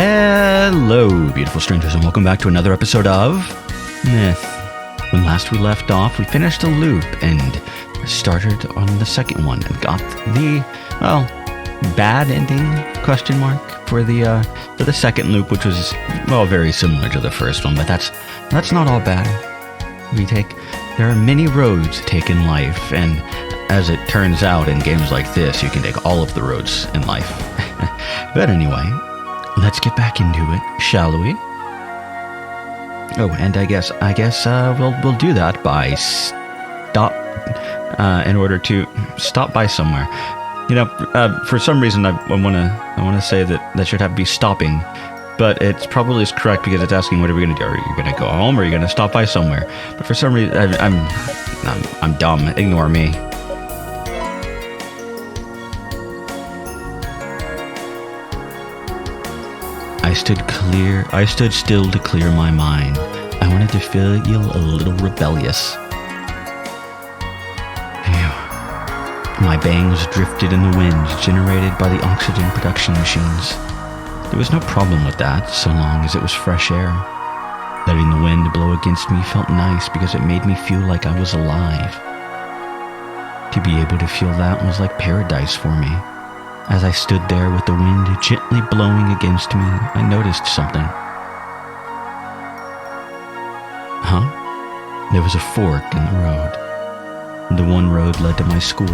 Hello, beautiful strangers, and welcome back to another episode of Myth. When last we left off, we finished a loop and started on the second one and got the, well, bad ending, question mark, for the second loop, which was, well, very similar to the first one, but that's not all bad. There are many roads to take in life, and as it turns out in games like this, you can take all of the roads in life. But anyway, let's get back into it, shall we? Oh, and I guess we'll do that by in order to stop by somewhere. You know, for some reason I wanna say that should have to be stopping, but it's probably is correct because it's asking what are we gonna do? Are you gonna go home or are you gonna stop by somewhere? But for some reason I'm dumb. Ignore me. I stood still to clear my mind. I wanted to feel a little rebellious. My bangs drifted in the wind generated by the oxygen production machines. There was no problem with that, so long as it was fresh air. Letting the wind blow against me felt nice because it made me feel like I was alive. To be able to feel that was like paradise for me. As I stood there with the wind gently blowing against me, I noticed something. There was a fork in the road. The one road led to my school.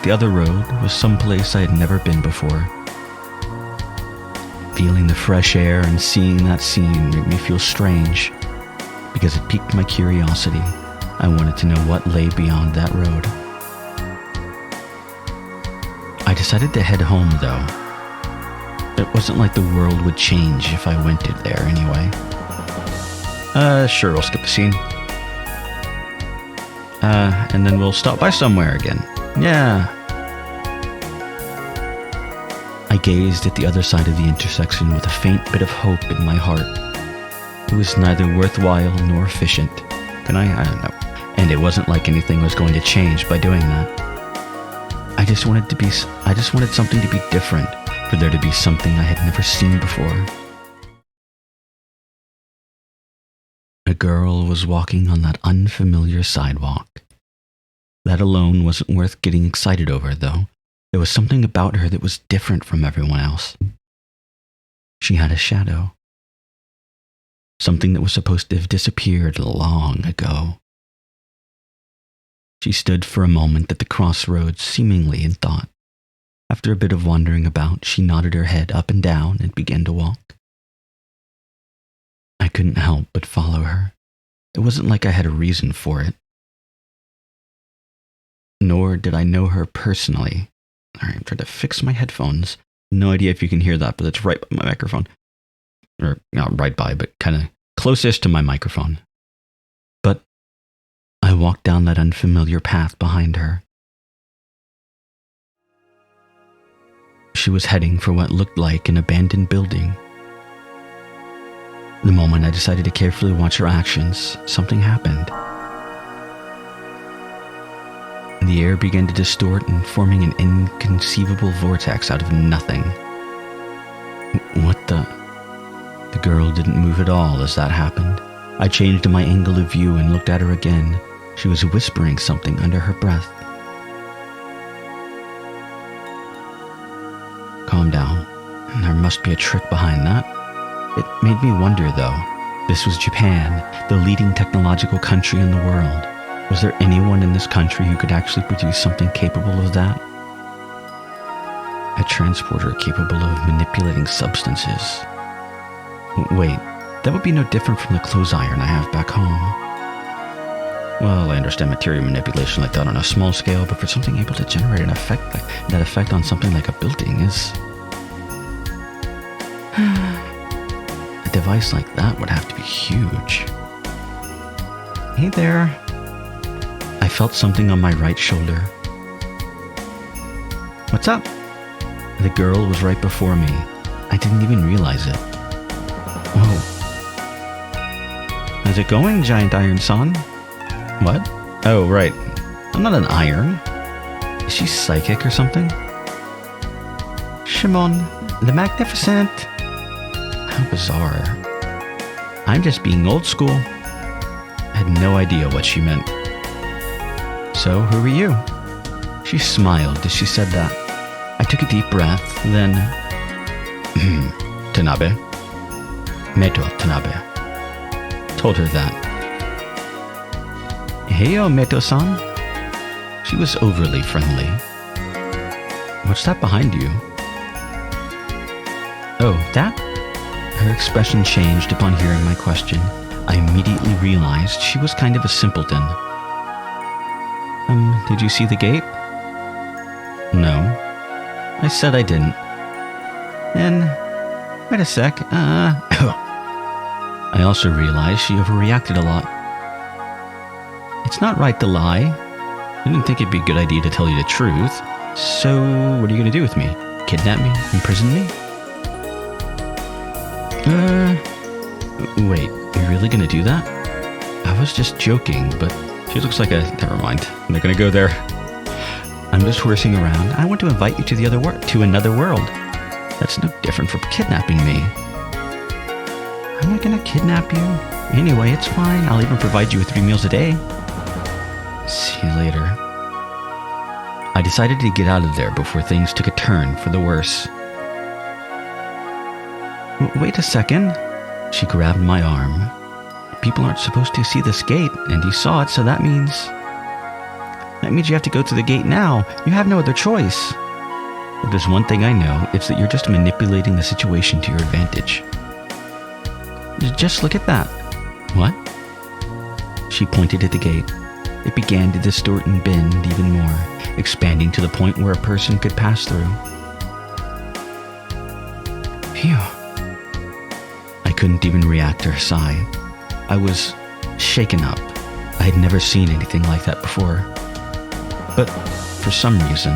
The other road was someplace I had never been before. Feeling the fresh air and seeing that scene made me feel strange, because it piqued my curiosity. I wanted to know what lay beyond that road. I decided to head home, though. It wasn't like the world would change if I went there anyway. Sure, we'll skip the scene. And then we'll stop by somewhere again. Yeah. I gazed at the other side of the intersection with a faint bit of hope in my heart. It was neither worthwhile nor efficient. And I don't know. And it wasn't like anything was going to change by doing that. I just wanted something to be different, for there to be something I had never seen before. A girl was walking on that unfamiliar sidewalk. That alone wasn't worth getting excited over, though. There was something about her that was different from everyone else. She had a shadow. Something that was supposed to have disappeared long ago. She stood for a moment at the crossroads, seemingly in thought. After a bit of wandering about, she nodded her head up and down and began to walk. I couldn't help but follow her. It wasn't like I had a reason for it. Nor did I know her personally. Alright, I'm trying to fix my headphones. No idea if you can hear that, but it's right by my microphone. Or, not right by, but kind of closest to my microphone. But I walked down that unfamiliar path behind her. She was heading for what looked like an abandoned building. The moment I decided to carefully watch her actions, something happened. The air began to distort and forming an inconceivable vortex out of nothing. What the? The girl didn't move at all as that happened. I changed my angle of view and looked at her again. She was whispering something under her breath. Calm down. There must be a trick behind that. It made me wonder, though. This was Japan, the leading technological country in the world. Was there anyone in this country who could actually produce something capable of that? A transporter capable of manipulating substances. Wait, that would be no different from the clothes iron I have back home. Well, I understand material manipulation like that on a small scale, but for something able to generate an effect like that effect on something like a building is... A device like that would have to be huge. Hey there. I felt something on my right shoulder. What's up? The girl was right before me. I didn't even realize it. Whoa. How's it going, Giant Iron Son? What? Oh, right. I'm not an iron. Is she psychic or something? Shimon, the Magnificent. How bizarre. I'm just being old school. I had no idea what she meant. So, who are you? She smiled as she said that. I took a deep breath, then... Tanabe. Meto Tanabe. Told her that. Heyo, Meto-san. She was overly friendly. What's that behind you? Oh, that? Her expression changed upon hearing my question. I immediately realized she was kind of a simpleton. Did you see the gate? No. I said I didn't. Then, wait a sec, I also realized she overreacted a lot. It's not right to lie. I didn't think it'd be a good idea to tell you the truth. So, what are you gonna do with me? Kidnap me? Imprison me? Wait, are you really gonna do that? I was just joking, but she looks like a... Never mind. I'm not gonna go there. I'm just horsing around. I want to invite you to to another world. That's no different from kidnapping me. I'm not gonna kidnap you. Anyway, it's fine. I'll even provide you with 3 meals a day. See you later. I decided to get out of there before things took a turn for the worse. Wait a second. She grabbed my arm. People aren't supposed to see this gate, and you saw it, so that means you have to go through the gate now. You have no other choice. If there's one thing I know, it's that you're just manipulating the situation to your advantage. Just look at that. What? She pointed at the gate. It began to distort and bend even more, expanding to the point where a person could pass through. Phew. I couldn't even react to her sigh. I was shaken up. I had never seen anything like that before. But for some reason...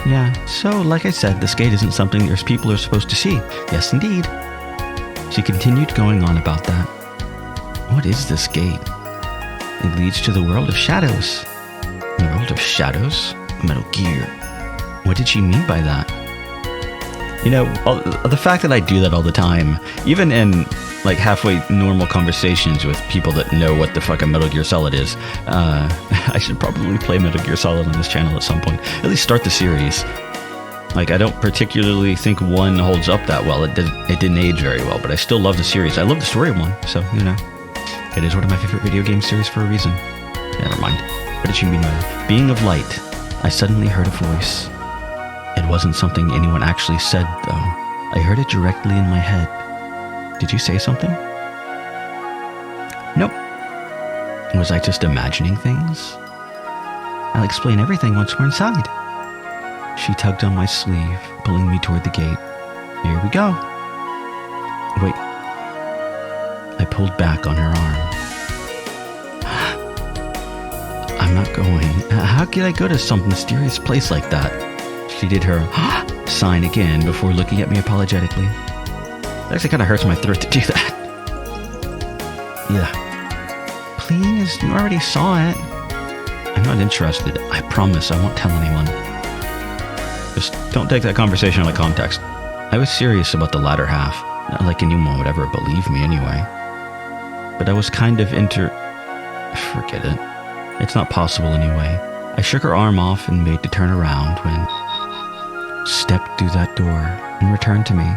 Yeah, so like I said, this gate isn't something that people are supposed to see. Yes, indeed. She continued going on about that. What is this gate? It leads to the world of shadows. The world of shadows? Metal Gear. What did she mean by that? You know, the fact that I do that all the time, even in like halfway normal conversations with people that know what the fuck a Metal Gear Solid is, I should probably play Metal Gear Solid on this channel at some point. At least start the series. Like, I don't particularly think 1 holds up that well. It didn't age very well, but I still love the series. I love the story of 1, so, you know. It is one of my favorite video game series for a reason. Never mind. What did she mean by that? Being of light, I suddenly heard a voice. It wasn't something anyone actually said, though. I heard it directly in my head. Did you say something? Nope. Was I just imagining things? I'll explain everything once we're inside. She tugged on my sleeve, pulling me toward the gate. Here we go. Wait. I pulled back on her arm. I'm not going. How could I go to some mysterious place like that? She did her sign again before looking at me apologetically. It actually kind of hurts my throat to do that. Yeah. Please, you already saw it. I'm not interested. I promise I won't tell anyone. Just don't take that conversation out of context. I was serious about the latter half. Not like anyone would ever believe me anyway. But I was kind of Forget it. It's not possible anyway. I shook her arm off and made to turn around when... stepped through that door and returned to me.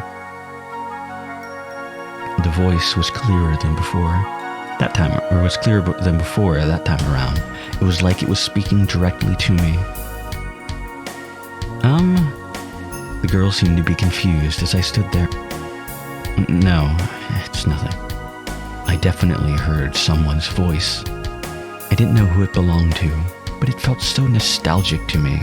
The voice was clearer than before. That time around. It was like it was speaking directly to me. The girl seemed to be confused as I stood there. No, it's nothing. I definitely heard someone's voice. I didn't know who it belonged to, but it felt so nostalgic to me.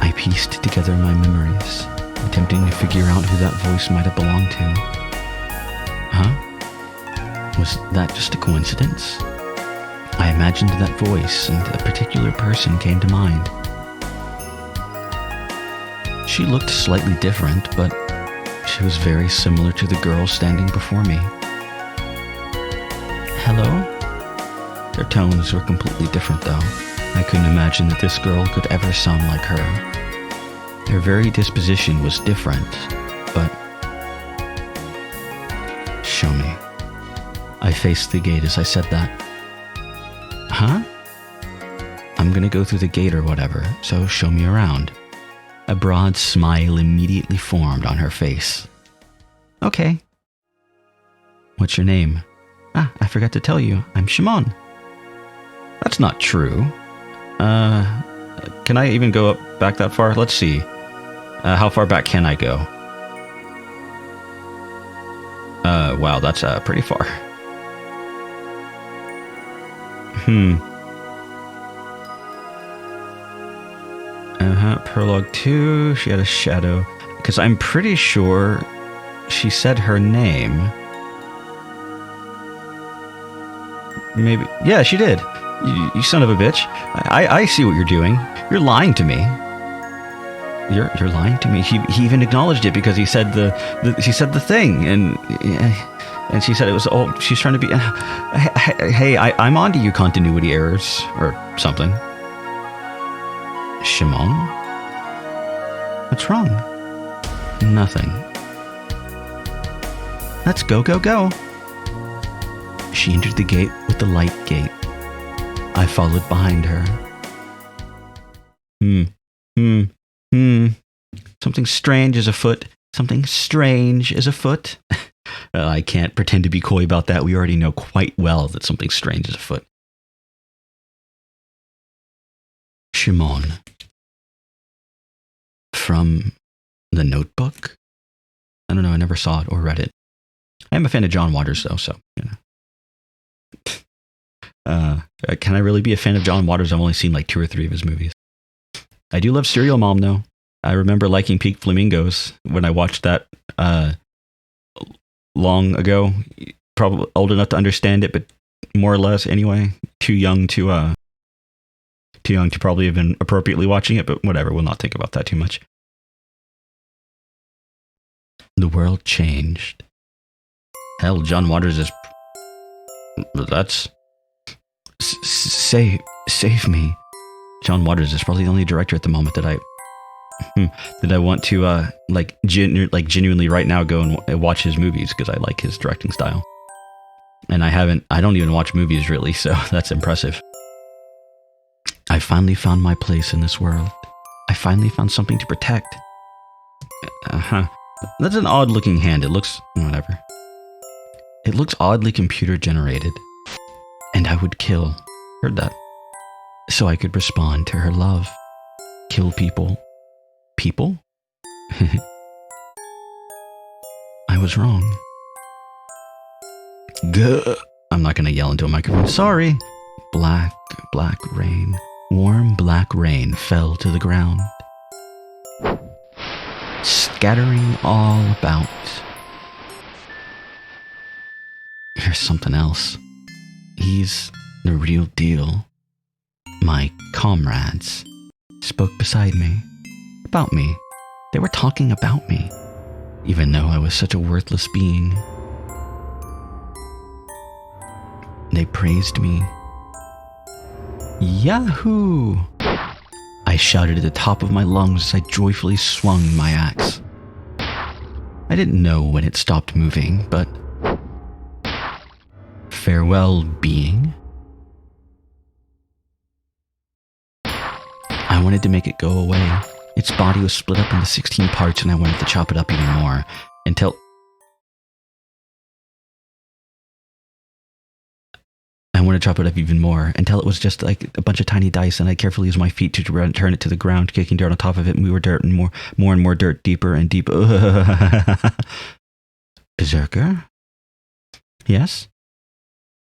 I pieced together my memories, attempting to figure out who that voice might have belonged to. Huh? Was that just a coincidence? I imagined that voice, and a particular person came to mind. She looked slightly different, but she was very similar to the girl standing before me. Hello? Their tones were completely different, though. I couldn't imagine that this girl could ever sound like her. Her very disposition was different, but... Show me. I faced the gate as I said that. Huh? I'm gonna go through the gate or whatever, so show me around. A broad smile immediately formed on her face. Okay. What's your name? Ah, I forgot to tell you, I'm Shimon. That's not true. Can I even go back that far? Let's see. How far back can I go? Wow, that's pretty far. Prologue 2, she had a shadow. Because I'm pretty sure she said her name. Maybe. Yeah, she did. You son of a bitch. I see what you're doing. You're lying to me. You're lying to me. He even acknowledged it because he said she said the thing, and she said it was all. She's trying to be. Hey, I'm onto you, continuity errors or something. Shimon, what's wrong? Nothing. Let's go, go, go. She entered the gate with the light gate. I followed behind her. Something strange is afoot. Something strange is afoot. I can't pretend to be coy about that. We already know quite well that something strange is afoot. Shimon. From The Notebook? I don't know. I never saw it or read it. I am a fan of John Waters, though, so, you know. Can I really be a fan of John Waters? I've only seen like 2 or 3 of his movies. I do love Serial Mom, though. I remember liking Pink Flamingos when I watched that long ago. Probably old enough to understand it, but more or less anyway. Too young to probably have been appropriately watching it, but whatever. We'll not think about that too much. The world changed. Hell, John Waters is... That's... Save me. John Waters is probably the only director at the moment that I want to genuinely right now go and watch his movies because I like his directing style. And I don't even watch movies really, so that's impressive. I finally found my place in this world. I finally found something to protect. That's an odd looking hand. It looks whatever. It looks oddly computer generated. And I would kill. Heard that. So I could respond to her love. Kill people. People? I was wrong. Gah. I'm not gonna yell into a microphone. Sorry. Black rain. Warm black rain fell to the ground. Scattering all about. Here's something else. He's the real deal. My comrades spoke beside me. About me. They were talking about me. Even though I was such a worthless being. They praised me. Yahoo! I shouted at the top of my lungs as I joyfully swung my axe. I didn't know when it stopped moving, but... Farewell, being. I wanted to make it go away. Its body was split up into 16 parts and I wanted to chop it up even more, until... it was just like a bunch of tiny dice, and I carefully used my feet to turn it to the ground, kicking dirt on top of it, and we were dirt and more and more dirt, deeper and deeper. Berserker? Yes?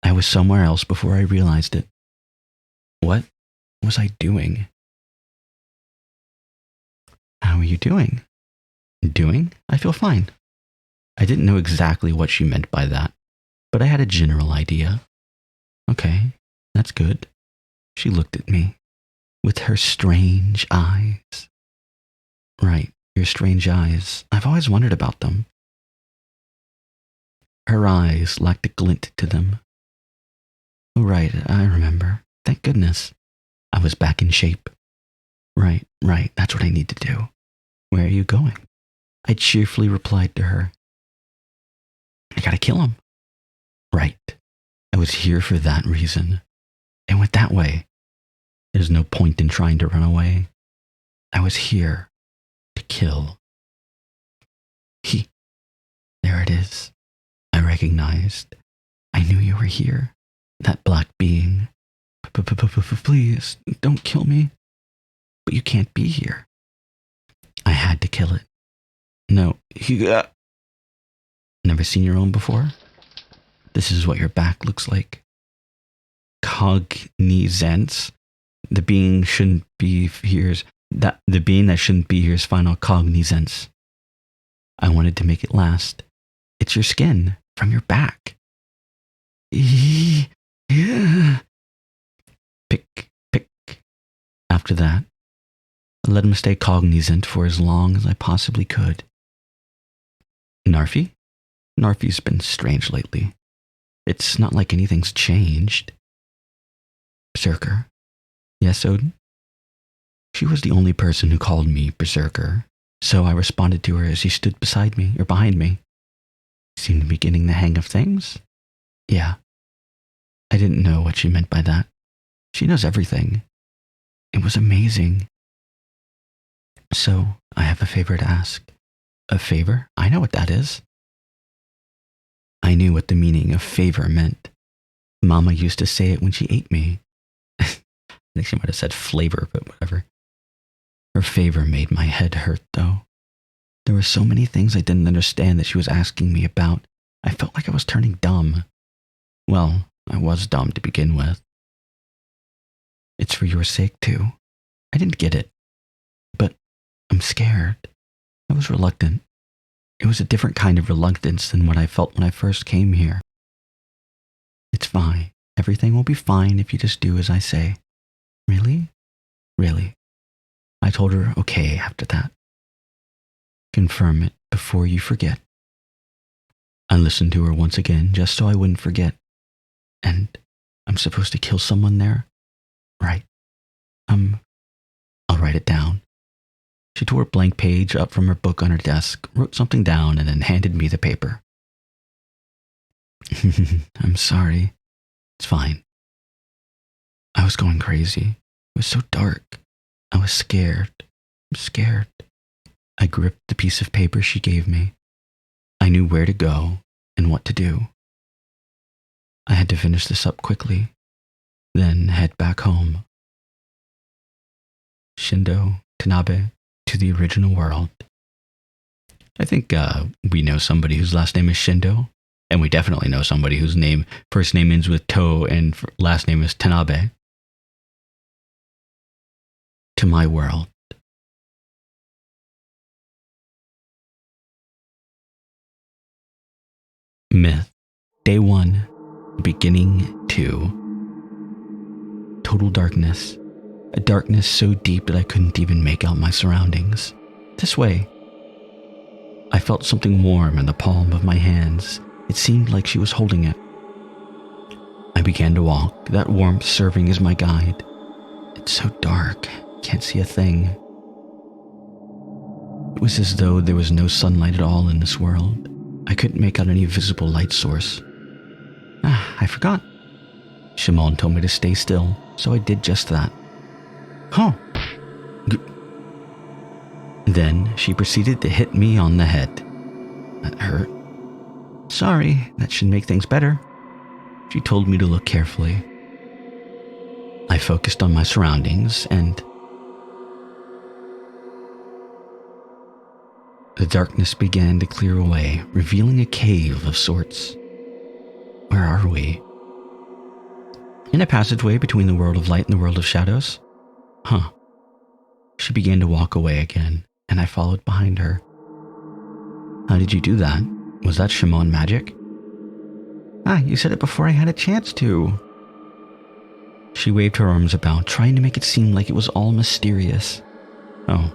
I was somewhere else before I realized it. What was I doing? How are you doing? Doing? I feel fine. I didn't know exactly what she meant by that, but I had a general idea. Okay, that's good. She looked at me with her strange eyes. Right, your strange eyes. I've always wondered about them. Her eyes lacked a glint to them. Oh, right, I remember. Thank goodness. I was back in shape. Right, that's what I need to do. Where are you going? I cheerfully replied to her. I gotta kill him. Right. I was here for that reason. And with that way, there's no point in trying to run away. I was here to kill. There it is. I recognized. I knew you were here. That black being. Please, don't kill me. But you can't be here. I had to kill it. No, Never seen your own before? This is what your back looks like. Cognizance. The being shouldn't be here's the being that shouldn't be here's final cognizance. I wanted to make it last. It's your skin from your back. Pick. After that, I let him stay cognizant for as long as I possibly could. Narfi? Narfi's been strange lately. It's not like anything's changed. Berserker. Yes, Odin? She was the only person who called me Berserker, so I responded to her as she stood beside me, or behind me. Seemed to be getting the hang of things? Yeah. I didn't know what she meant by that. She knows everything. It was amazing. So, I have a favor to ask. A favor? I know what that is. I knew what the meaning of favor meant. Mama used to say it when she ate me. I think she might have said flavor, but whatever. Her favor made my head hurt, though. There were so many things I didn't understand that she was asking me about. I felt like I was turning dumb. Well, I was dumb to begin with. It's for your sake, too. I didn't get it. But I'm scared. I was reluctant. It was a different kind of reluctance than what I felt when I first came here. It's fine. Everything will be fine if you just do as I say. Really? Really. I told her okay after that. Confirm it before you forget. I listened to her once again just so I wouldn't forget. And I'm supposed to kill someone there? Right. I'll write it down. She tore a blank page up from her book on her desk, wrote something down, and then handed me the paper. I'm sorry. It's fine. I was going crazy. It was so dark. I was scared. I'm scared. I gripped the piece of paper she gave me. I knew where to go and what to do. I had to finish this up quickly, then head back home. Shindo Tanabe to the original world. I think we know somebody whose last name is Shindo, and we definitely know somebody whose first name ends with To and last name is Tanabe. To my world. Myth. Day 1. Beginning 2. Total darkness. A darkness so deep that I couldn't even make out my surroundings. This way. I felt something warm in the palm of my hands. It seemed like she was holding it. I began to walk, that warmth serving as my guide. It's so dark. Can't see a thing. It was as though there was no sunlight at all in this world. I couldn't make out any visible light source. I forgot. Shimon told me to stay still, so I did just that. Then she proceeded to hit me on the head. That hurt. Sorry, that should make things better. She told me to look carefully. I focused on my surroundings and the darkness began to clear away, revealing a cave of sorts. Where are we? In a passageway between the world of light and the world of shadows? She began to walk away again, and I followed behind her. How did you do that? Was that Shimon magic? You said it before I had a chance to. She waved her arms about, trying to make it seem like it was all mysterious. Oh.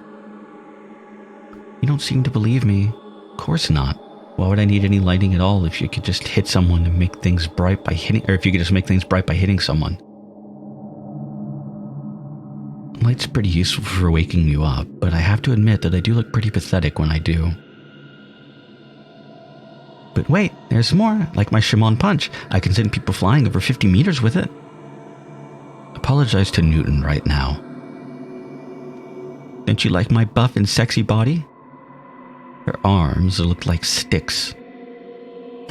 You don't seem to believe me. Of course not. Why would I need any lighting at all if you could just hit someone and make things bright by hitting, or if you could just make things bright by hitting someone? light's pretty useful for waking you up, but I have to admit that I do look pretty pathetic when I do. But wait, there's more. Like my Shimon punch. I can send people flying over 50 meters with it. Apologize to Newton right now. Don't you like my buff and sexy body? Her arms looked like sticks.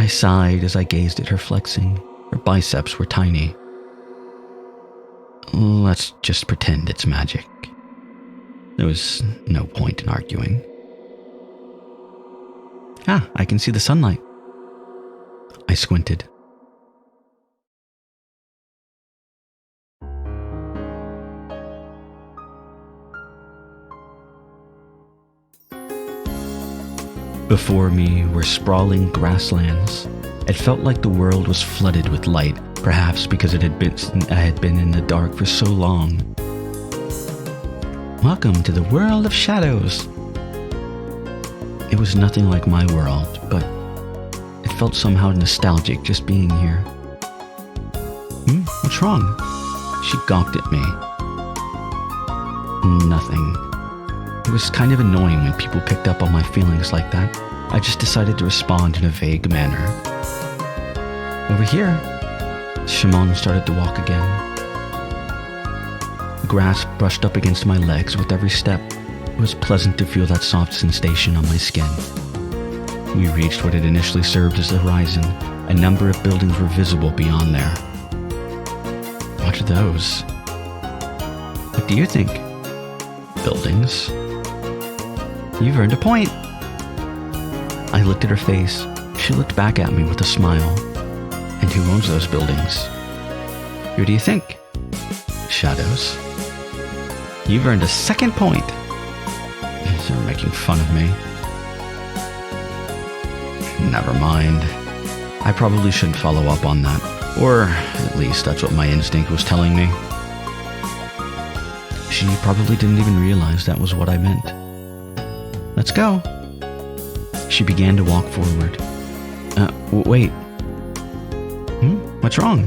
I sighed as I gazed at her flexing. Her biceps were tiny. Let's just pretend it's magic. There was no point in arguing. I can see the sunlight. I squinted. Before me were sprawling grasslands. It felt like the world was flooded with light, perhaps because I had been in the dark for so long. Welcome to the world of shadows. It was nothing like my world, but it felt somehow nostalgic just being here. What's wrong? She gawked at me. Nothing. It was kind of annoying when people picked up on my feelings like that. I just decided to respond in a vague manner. Over here. Shimon started to walk again. The grass brushed up against my legs with every step. It was pleasant to feel that soft sensation on my skin. We reached what had initially served as the horizon. A number of buildings were visible beyond there. What are those? What do you think? Buildings? You've earned a point. I looked at her face. She looked back at me with a smile. And who owns those buildings? Who do you think? Shadows. You've earned a second point. They're making fun of me. Never mind. I probably shouldn't follow up on that. Or at least that's what my instinct was telling me. She probably didn't even realize that was what I meant. Let's go. She began to walk forward. Wait. What's wrong?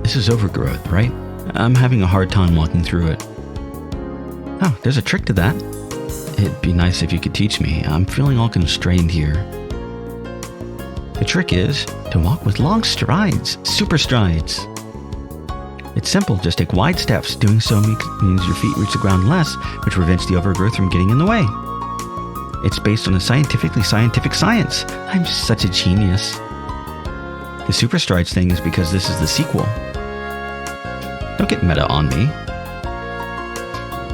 This is overgrowth, right? I'm having a hard time walking through it. Oh, there's a trick to that. It'd be nice if you could teach me. I'm feeling all constrained here. The trick is to walk with long strides, super strides. It's simple, just take wide steps. Doing so means your feet reach the ground less, which prevents the overgrowth from getting in the way. It's based on a scientific science. I'm such a genius. The super strides thing is because this is the sequel. Don't get meta on me.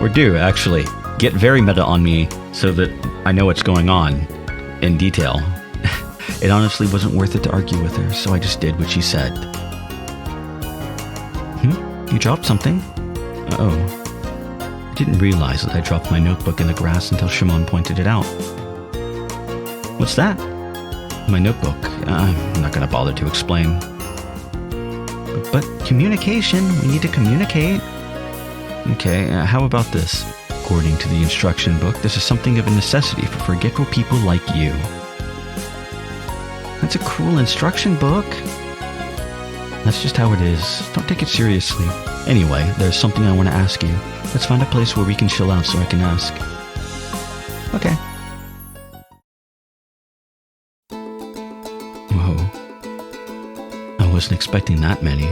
Or do, actually. Get very meta on me so that I know what's going on in detail. It honestly wasn't worth it to argue with her, so I just did what she said. You dropped something? I didn't realize that I dropped my notebook in the grass until Shimon pointed it out. What's that? My notebook. I'm not going to bother to explain. But communication. We need to communicate. Okay, how about this? According to the instruction book, this is something of a necessity for forgetful people like you. That's a cruel instruction book. That's just how it is. Don't take it seriously. Anyway, there's something I want to ask you. Let's find a place where we can chill out so I can ask. Okay. Whoa. I wasn't expecting that many.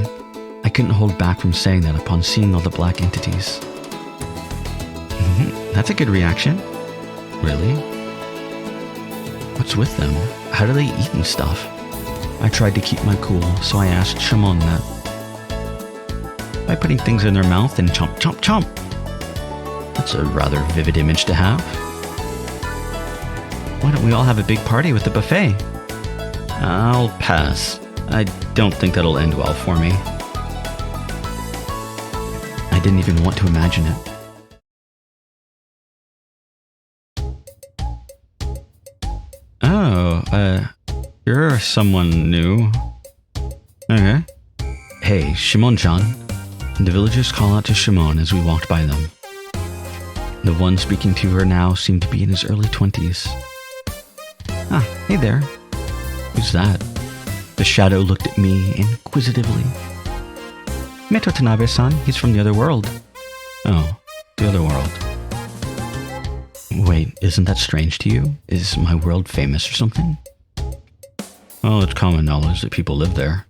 I couldn't hold back from saying that upon seeing all the black entities. That's a good reaction. Really? What's with them? How do they eat and stuff? I tried to keep my cool, so I asked Shimon that. By putting things in their mouth and chomp, chomp, chomp. That's a rather vivid image to have. Why don't we all have a big party with the buffet? I'll pass. I don't think that'll end well for me. I didn't even want to imagine it. You're someone new. Okay. Hey, Shimon-chan. The villagers call out to Shimon as we walked by them. The one speaking to her now seemed to be in his early 20s. Hey there. Who's that? The shadow looked at me inquisitively. Meto Tanabe-san, he's from the other world. Oh, The other world. Wait, isn't that strange to you? Is my world famous or something? Well, it's common knowledge that people live there.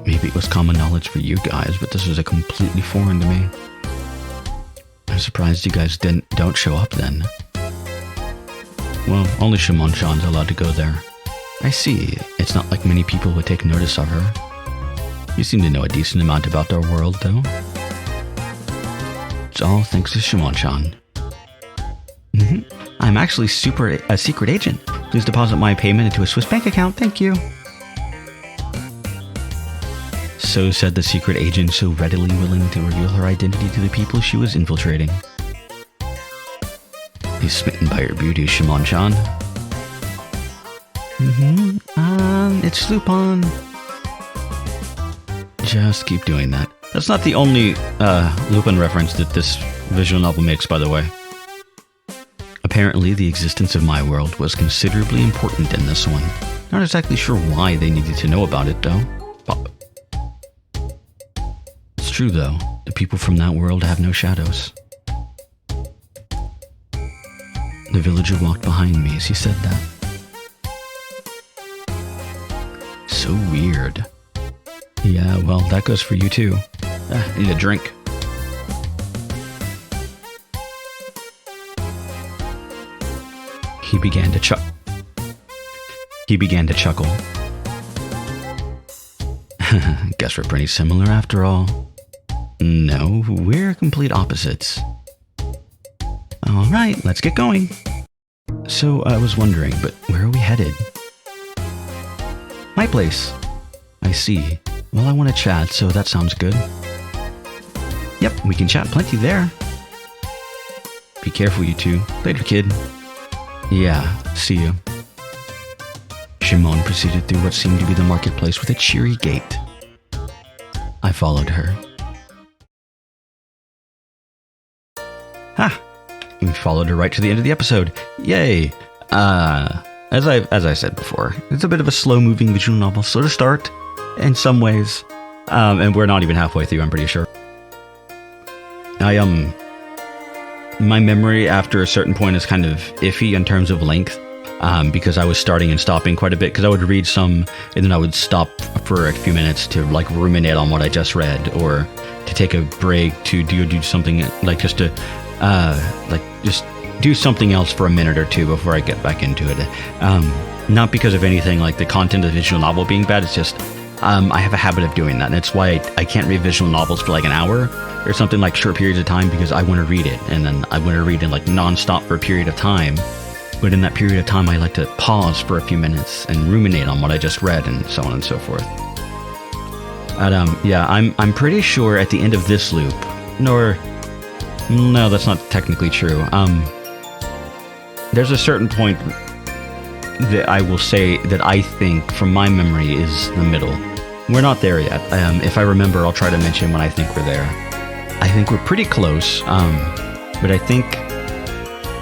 Maybe it was common knowledge for you guys, but this was a completely foreign to me. I'm surprised you guys don't show up then. Well, only Shimon-chan's allowed to go there. I see. It's not like many people would take notice of her. You seem to know a decent amount about our world, though. It's all thanks to Shimon-chan. I'm actually a secret agent. Please deposit my payment into a Swiss bank account. Thank you. So said the secret agent, so readily willing to reveal her identity to the people she was infiltrating. He's smitten by her beauty, Shimon-chan. It's Lupin. Just keep doing that. That's not the only Lupin reference that this visual novel makes, by the way. Apparently, the existence of my world was considerably important in this one. Not exactly sure why they needed to know about it, though. It's true, though. The people from that world have no shadows. The villager walked behind me as he said that. So weird. Yeah, well, that goes for you too. I need a drink. He began to chuckle. Guess we're pretty similar after all. No, we're complete opposites. Alright, let's get going. So, I was wondering, but where are we headed? My place. I see. Well, I want to chat, so that sounds good. Yep, we can chat plenty there. Be careful, you two. Later, kid. Yeah, see you. Shimon proceeded through what seemed to be the marketplace with a cheery gait. I followed her. Ha! We followed her right to the end of the episode. Yay! As I said before, it's a bit of a slow-moving visual novel, slow to start in some ways, and we're not even halfway through, I'm pretty sure. My memory after a certain point is kind of iffy in terms of length, because I was starting and stopping quite a bit, because I would read some, and then I would stop for a few minutes to, like, ruminate on what I just read, or to take a break to do something, like, just to, just do something else for a minute or two before I get back into it. Not because of anything like the content of the visual novel being bad, it's just I have a habit of doing that, and it's why I can't read visual novels for like an hour or something, like short periods of time, because I want to read it, and then I want to read it like non-stop for a period of time. But in that period of time, I like to pause for a few minutes and ruminate on what I just read, and so on and so forth. But yeah, I'm pretty sure at the end of this loop, no, that's not technically true. There's a certain point that I will say that I think, from my memory, is the middle. We're not there yet. If I remember, I'll try to mention when I think we're there. I think we're pretty close, but I think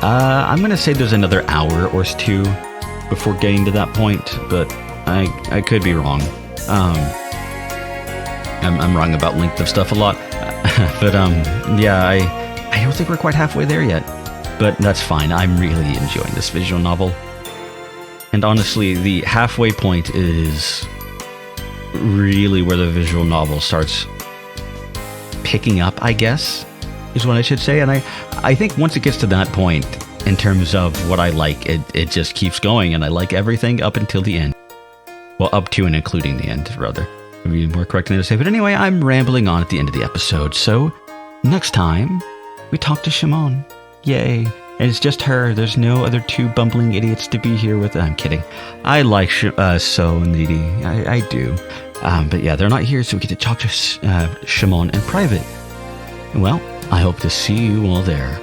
I'm going to say there's another hour or two before getting to that point, but I could be wrong. I'm wrong about length of stuff a lot, but yeah, I don't think we're quite halfway there yet. But that's fine. I'm really enjoying this visual novel. And honestly, the halfway point is really where the visual novel starts picking up, I guess, is what I should say. And I think once it gets to that point, in terms of what I like, it just keeps going, and I like everything up until the end. Well, up to and including the end, rather. Would be more correct than to say. But anyway, I'm rambling on at the end of the episode. So, next time, we talk to Shimon. Yay. And it's just her. There's no other two bumbling idiots to be here with. I'm kidding. I like So and Didi. I do. But yeah, they're not here, so we get to talk to Shimon in private. Well, I hope to see you all there.